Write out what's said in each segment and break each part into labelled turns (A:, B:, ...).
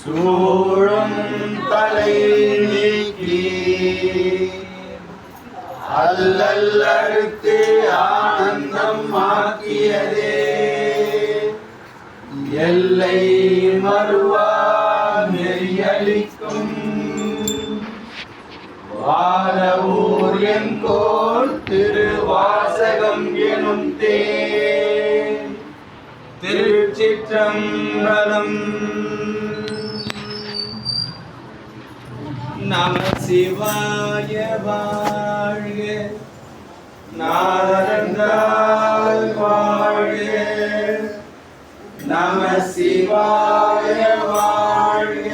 A: சூழும் தலை நீக்கி அல்லல் அடுத்து ஆனந்தம் ஆக்கியதே எல்லை மறுவா நெறியளிக்கும் வாரவூர் என்கோள் திருவாசகம் எனும் தேன் திருச்சிற்றம்பலம். நம சிவாய வாழ்க, நாதந்தாள் வாழ்க. நம சிவாய வாழ்க,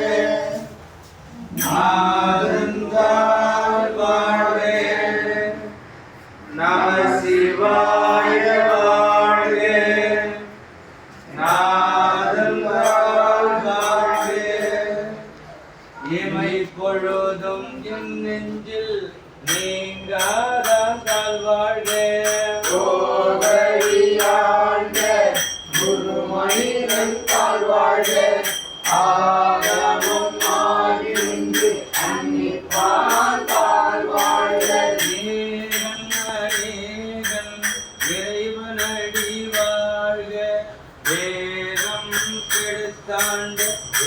A: நாதந்தாள் வாழ்க. நம சிவாய வாழ்க, நாதந்தாள் வாழ்க. இமை பொழுதும் என் நெஞ்சில் நீங்கா